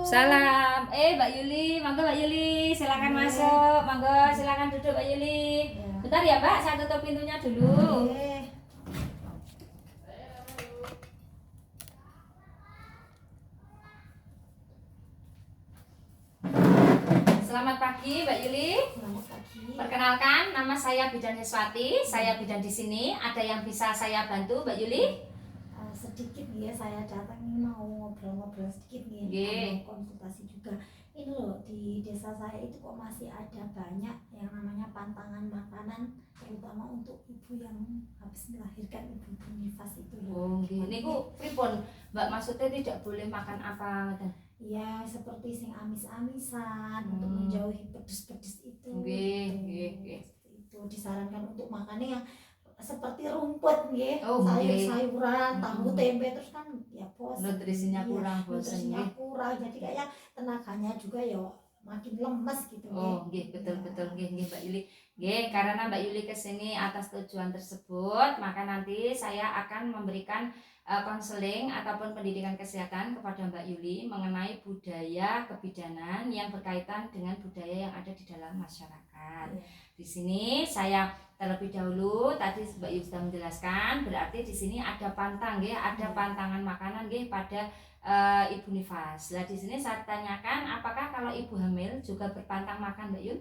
Salam. Mbak Yuli, monggo Mbak Yuli, silakan masuk. Monggo silakan duduk Mbak Yuli. Bentar ya Mbak, saya tutup pintunya dulu. Selamat pagi Mbak Yuli. Selamat pagi. Perkenalkan, nama saya Bidan Heswati. Saya bidan di sini. Ada yang bisa saya bantu Mbak Yuli? Sedikit ya, saya datang ini mau ngobrol-ngobrol sedikit nih, mau konsultasi juga. Ini loh, di desa saya itu kok masih ada banyak yang namanya pantangan makanan, terutama untuk ibu yang habis melahirkan, ibu nifas itu loh. Ini kok pripun Mbak, maksudnya tidak boleh makan apa? Ya, seperti sing amis-amisan untuk menjauhi pedes-pedes itu. Itu disarankan untuk makannya yang seperti rumput sayur-sayuran, tahu tempe, terus kan ya bosan, nutrisinya kurang, jadi kayak tenaganya juga ya makin lemes gitu. Betul Mbak Yuli. Karena Mbak Yuli kesini atas tujuan tersebut, maka nanti saya akan memberikan konseling ataupun pendidikan kesehatan kepada Mbak Yuli mengenai budaya kebidanan yang berkaitan dengan budaya yang ada di dalam masyarakat. Di sini saya terlebih dahulu tadi Mbak Yuli sudah menjelaskan, berarti di sini ada pantang ada pantangan makanan pada ibu nifas. Nah, di sini saya tanyakan, apakah kalau ibu hamil juga berpantang makan Mbak Yul?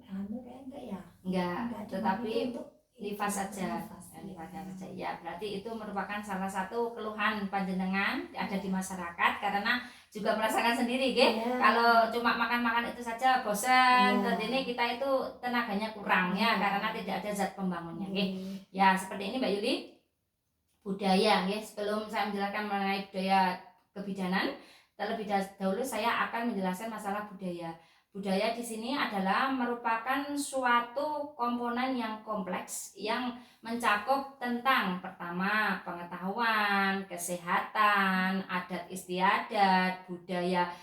Hamil kayak enggak ya? Enggak, tetapi nifas saja. Nifas saja. Ya, berarti itu merupakan salah satu keluhan panjenengan ada di masyarakat, karena juga merasakan sendiri kalau cuma makan-makan itu saja bosan, dan ini kita itu tenaganya kurang karena tidak ada zat pembangunnya. Ya, seperti ini Mbak Yuli. Budaya sebelum saya menjelaskan mengenai budaya kebidanan, terlebih dahulu saya akan menjelaskan masalah budaya. Budaya di sini adalah merupakan suatu komponen yang kompleks yang mencakup tentang pertama pengetahuan, kesehatan, adat istiadat, budaya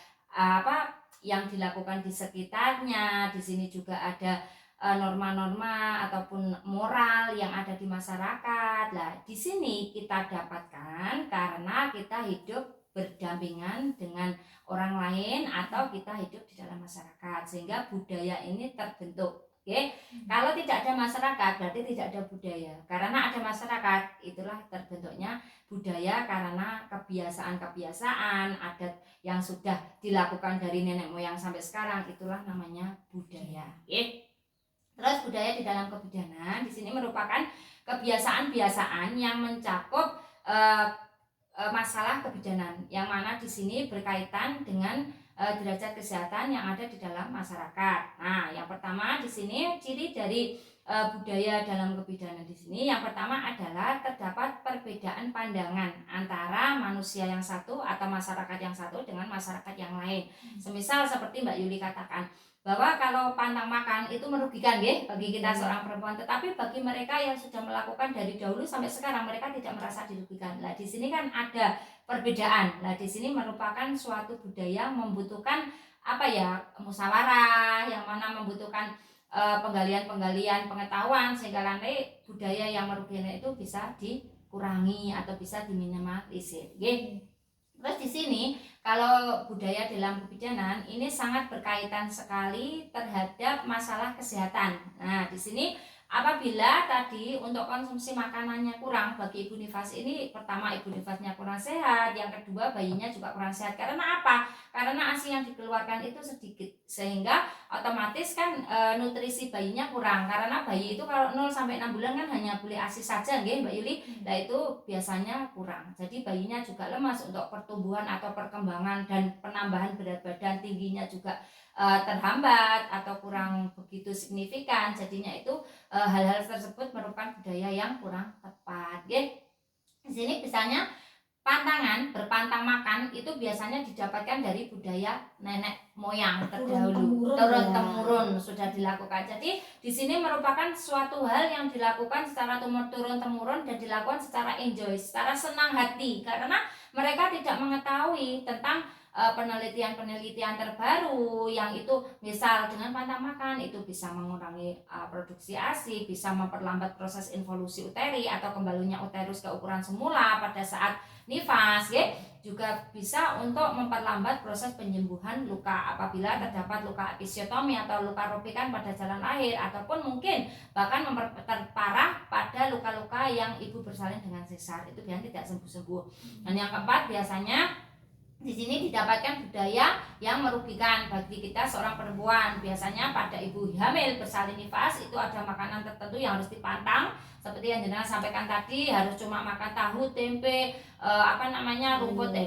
yang dilakukan di sekitarnya. Di sini juga ada norma-norma ataupun moral yang ada di masyarakat. Nah, di sini kita dapatkan karena kita hidup berdampingan dengan orang lain atau kita hidup di dalam masyarakat, sehingga budaya ini terbentuk. Kalau tidak ada masyarakat berarti tidak ada budaya. Karena ada masyarakat, itulah terbentuknya budaya, karena kebiasaan-kebiasaan adat yang sudah dilakukan dari nenek moyang sampai sekarang, itulah namanya budaya. Terus budaya di dalam kebidanan di sini merupakan kebiasaan-kebiasaan yang mencakup masalah kebidanan, yang mana di sini berkaitan dengan derajat kesehatan yang ada di dalam masyarakat. Nah, yang pertama di sini ciri dari budaya dalam kebidanan di sini, yang pertama adalah terdapat perbedaan pandangan antara manusia yang satu atau masyarakat yang satu dengan masyarakat yang lain. Semisal seperti Mbak Yuli katakan, bahwa kalau pantang makan itu merugikan bagi kita seorang perempuan, tetapi bagi mereka yang sudah melakukan dari dahulu sampai sekarang, mereka tidak merasa dirugikan. Nah, di sini kan ada perbedaan. Nah, di sini merupakan suatu budaya membutuhkan musyawarah, yang mana membutuhkan penggalian pengetahuan, sehingga nanti budaya yang merugikan itu bisa dikurangi atau bisa diminimalisir. Terus di sini kalau budaya dalam kebidanan ini sangat berkaitan sekali terhadap masalah kesehatan. Nah, di sini apabila tadi untuk konsumsi makanannya kurang bagi ibu nifas ini, pertama ibu nifasnya kurang sehat, yang kedua bayinya juga kurang sehat. Karena apa? Karena ASI yang dikeluarkan itu sedikit, sehingga otomatis kan nutrisi bayinya kurang. Karena bayi itu kalau 0 sampai 6 bulan kan hanya boleh ASI saja Mbak Yuli. Nah, itu biasanya kurang. Jadi bayinya juga lemas untuk pertumbuhan atau perkembangan, dan penambahan berat badan, tingginya juga terhambat atau kurang begitu signifikan. Jadinya itu hal-hal tersebut merupakan budaya yang kurang tepat. Di sini misalnya berpantang makan itu biasanya didapatkan dari budaya nenek moyang terdahulu, turun-temurun sudah dilakukan. Jadi di sini merupakan suatu hal yang dilakukan secara turun-temurun dan dilakukan secara enjoy, secara senang hati, karena mereka tidak mengetahui tentang penelitian-penelitian terbaru yang itu misal dengan pantang makan itu bisa mengurangi produksi ASI, bisa memperlambat proses involusi uteri atau kembalinya uterus ke ukuran semula pada saat nifas nggih. Juga bisa untuk memperlambat proses penyembuhan luka apabila terdapat luka episiotomi atau luka robekan pada jalan lahir, ataupun mungkin bahkan memperparah pada luka-luka yang ibu bersalin dengan sesar, itu biasanya tidak sembuh-sembuh. Dan yang keempat, biasanya di sini didapatkan budaya yang merugikan bagi kita seorang perempuan. Biasanya pada ibu hamil bersalin nifas itu ada makanan tertentu yang harus dipantang, seperti yang jenengan sampaikan tadi, harus cuma makan tahu, tempe,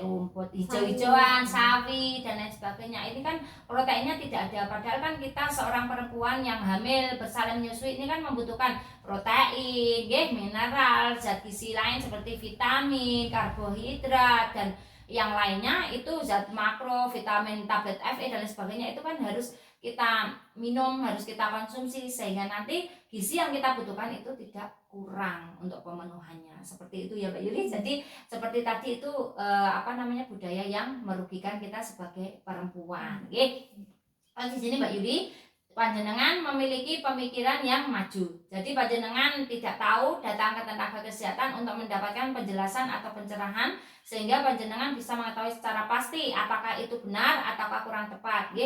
rumput hijau-hijauan, sawi dan lain sebagainya. Ini kan proteinnya tidak ada, padahal kan kita seorang perempuan yang hamil bersalin menyusui ini kan membutuhkan protein, mineral, zat gizi lain seperti vitamin, karbohidrat dan yang lainnya, itu zat makro, vitamin, tablet Fe dan lain sebagainya, itu kan harus kita minum, harus kita konsumsi, sehingga nanti gizi yang kita butuhkan itu tidak kurang untuk pemenuhannya. Seperti itu ya Mbak Yuli. Jadi seperti tadi itu budaya yang merugikan kita sebagai perempuan. Oke. Di sini Mbak Yuli, panjenengan memiliki pemikiran yang maju. Jadi panjenengan tidak tahu datang ke tenaga kesehatan untuk mendapatkan penjelasan atau pencerahan, sehingga panjenengan bisa mengetahui secara pasti apakah itu benar ataukah kurang tepat.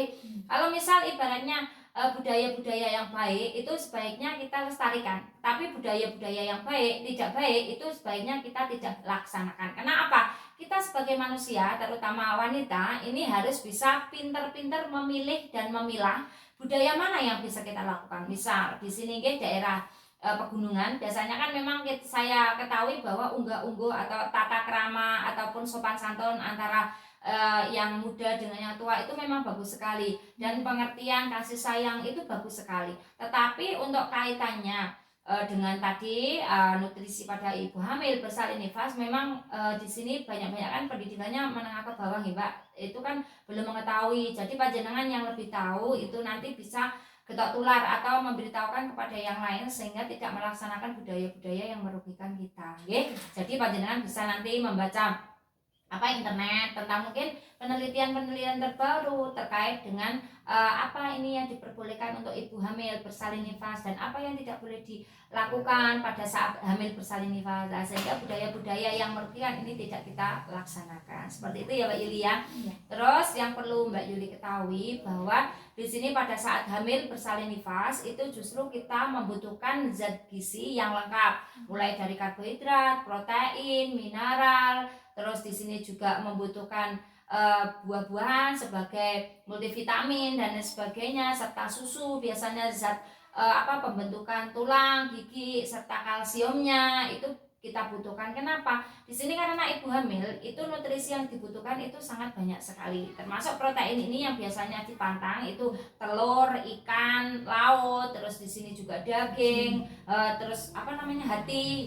Kalau misal ibaratnya budaya-budaya yang baik itu sebaiknya kita lestarikan, tapi budaya-budaya yang tidak baik itu sebaiknya kita tidak laksanakan. Kenapa? Kita sebagai manusia, terutama wanita, ini harus bisa pinter-pinter memilih dan memilah budaya mana yang bisa kita lakukan. Misal di sini daerah pegunungan, biasanya kan memang saya ketahui bahwa unggah-ungguh atau tata krama ataupun sopan santun antara yang muda dengan yang tua itu memang bagus sekali, dan pengertian kasih sayang itu bagus sekali. Tetapi untuk kaitannya dengan tadi nutrisi pada ibu hamil bersalin nifas, memang di sini banyak-banyak kan pendidikannya menengah ke bawah ya Mbak, itu kan belum mengetahui. Jadi panjenengan yang lebih tahu itu nanti bisa getok tular atau memberitahukan kepada yang lain, sehingga tidak melaksanakan budaya-budaya yang merugikan kita. Jadi panjenengan bisa nanti membaca internet tentang mungkin penelitian-penelitian terbaru terkait dengan apa ini yang diperbolehkan untuk ibu hamil bersalin nifas dan apa yang tidak boleh dilakukan pada saat hamil bersalin nifas, sehingga budaya-budaya yang merugikan ini tidak kita laksanakan. Seperti itu ya Mbak Yuli ya. Terus yang perlu Mbak Yuli ketahui bahwa di sini pada saat hamil bersalin nifas itu justru kita membutuhkan zat gizi yang lengkap, mulai dari karbohidrat, protein, mineral. Terus di sini juga membutuhkan buah-buahan sebagai multivitamin dan lain sebagainya, serta susu, biasanya zat pembentukan tulang, gigi, serta kalsiumnya itu kita butuhkan. Kenapa? Di sini karena ibu hamil itu nutrisi yang dibutuhkan itu sangat banyak sekali. Termasuk protein ini yang biasanya dipantang itu telur, ikan, laut, terus di sini juga daging, terus hati,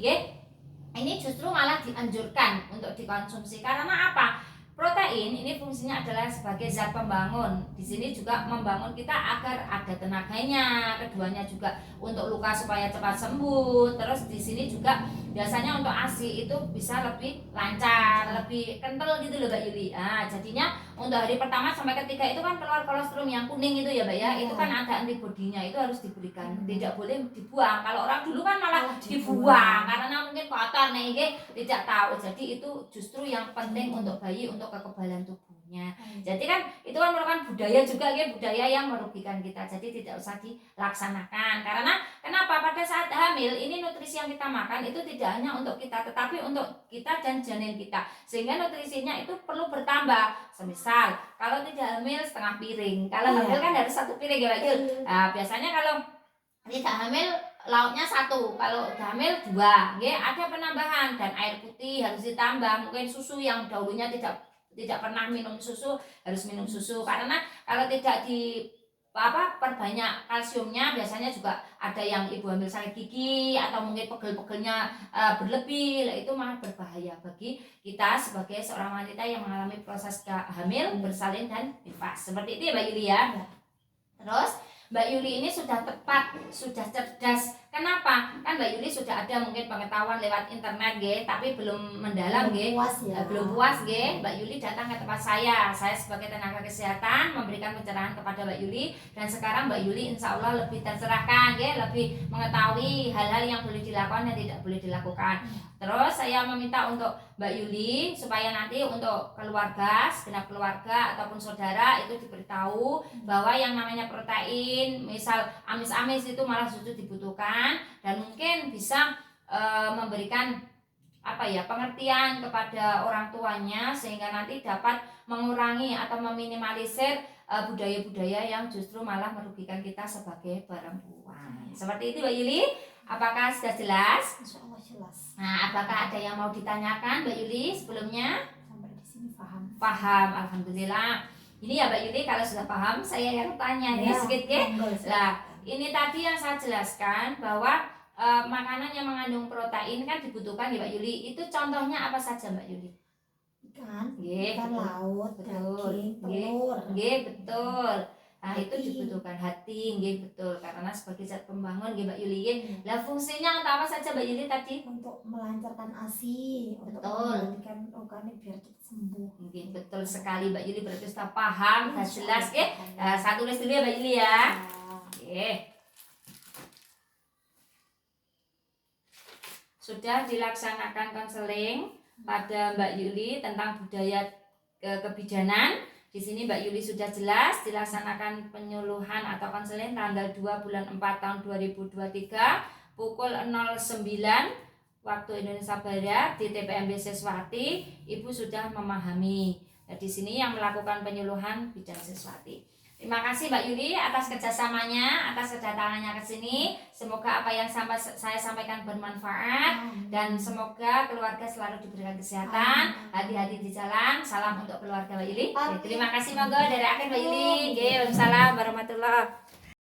ini justru malah dianjurkan untuk dikonsumsi. Karena apa? Protein ini fungsinya adalah sebagai zat pembangun. Di sini juga membangun kita agar ada tenaganya. Keduanya juga untuk luka supaya cepat sembuh. Terus di sini juga biasanya untuk ASI itu bisa lebih lancar, lebih kental gitu loh Mbak Yuli. Jadinya untuk hari pertama sampai ketiga itu kan keluar kolostrum yang kuning itu ya Mbak ya. Itu kan ada antibodinya, itu harus diberikan. Tidak boleh dibuang. Kalau orang dulu kan malah dibuang karena mungkin kotor nih, tidak tahu. Jadi itu justru yang penting untuk bayi, untuk kekebalan tubuhnya. Jadi kan itu kan merupakan budaya juga, budaya yang merugikan kita. Jadi tidak usah dilaksanakan. Karena kenapa? Pada saat hamil ini nutrisi yang kita makan itu tidak hanya untuk kita, tetapi untuk kita dan janin kita. Sehingga nutrisinya itu perlu bertambah. Semisal kalau tidak hamil setengah piring, kalau hamil kan harus 1 piring ya Mbak Yul. Biasanya kalau tidak hamil lauknya 1, kalau udah hamil 2, ada penambahan. Dan air putih harus ditambah. Mungkin susu yang dahulunya tidak pernah minum susu harus minum susu, karena kalau tidak perbanyak kalsiumnya, biasanya juga ada yang ibu hamil sakit gigi atau mungkin pegel-pegelnya berlebih, itu malah berbahaya bagi kita sebagai seorang wanita yang mengalami proses hamil bersalin dan nifas. Seperti itu ya Mbak Yuli ya. Terus Mbak Yuli ini sudah tepat, sudah cerdas. Kenapa? Kan Mbak Yuli sudah ada mungkin pengetahuan lewat internet, tapi belum mendalam, belum puas, Mbak Yuli datang ke tempat saya sebagai tenaga kesehatan memberikan pencerahan kepada Mbak Yuli, dan sekarang Mbak Yuli insya Allah lebih tercerahkan, lebih mengetahui hal-hal yang boleh dilakukan dan tidak boleh dilakukan. Terus saya meminta untuk Mbak Yuli supaya nanti untuk keluarga, segenap keluarga ataupun saudara itu diberitahu bahwa yang namanya protein, misal amis-amis itu malah justru dibutuhkan, dan mungkin bisa memberikan pengertian kepada orang tuanya sehingga nanti dapat mengurangi atau meminimalisir budaya-budaya yang justru malah merugikan kita sebagai perempuan. Seperti itu Mbak Yuli. Apakah sudah jelas? Insya Allah jelas. Nah, apakah ada yang mau ditanyakan Mbak Yuli sebelumnya? Sampai di sini paham. Paham, alhamdulillah. Ini ya Mbak Yuli, kalau sudah paham saya yang tanya nih sedikit ya. Lah, ini tadi yang saya jelaskan bahwa makanan yang mengandung protein kan dibutuhkan ya Mbak Yuli. Itu contohnya apa saja Mbak Yuli? Ikan, Nggih, ikan betul. laut, Betul. daging, Nggih. telur. Nggih, betul. Nah, itu Hati. dibutuhkan hati, nggih betul, karena sebagai zat pembangun nggih Mbak Yuli. Lah fungsinya untuk apa saja Mbak Yuli tadi? Untuk melancarkan ASI, untuk Betul. mengendalikan organik biar cepat sembuh. Nggih, betul sekali Mbak Yuli, berarti sudah paham, sudah Insya jelas Allah nggih. paham. Saya tulis dulu ya Mbak Yuli ya. Nggih. Sudah dilaksanakan konseling pada Mbak Yuli tentang budaya kebidanan. Di sini Mbak Yuli sudah jelas dilaksanakan penyuluhan atau konseling tanggal 2 bulan 4 tahun 2023 pukul 09 waktu Indonesia Barat di TPMB Siswati. Ibu sudah memahami. Nah, di sini yang melakukan penyuluhan bidang Siswati. Terima kasih Mbak Yuli atas kerjasamanya, atas kedatangannya ke sini. Semoga apa yang saya sampaikan bermanfaat dan semoga keluarga selalu diberikan kesehatan. Hati-hati di jalan. Salam untuk keluarga Mbak Yuli. Terima kasih monggo dari akhir Mbak Yuli. Waalaikumsalam warahmatullahi wabarakatuh.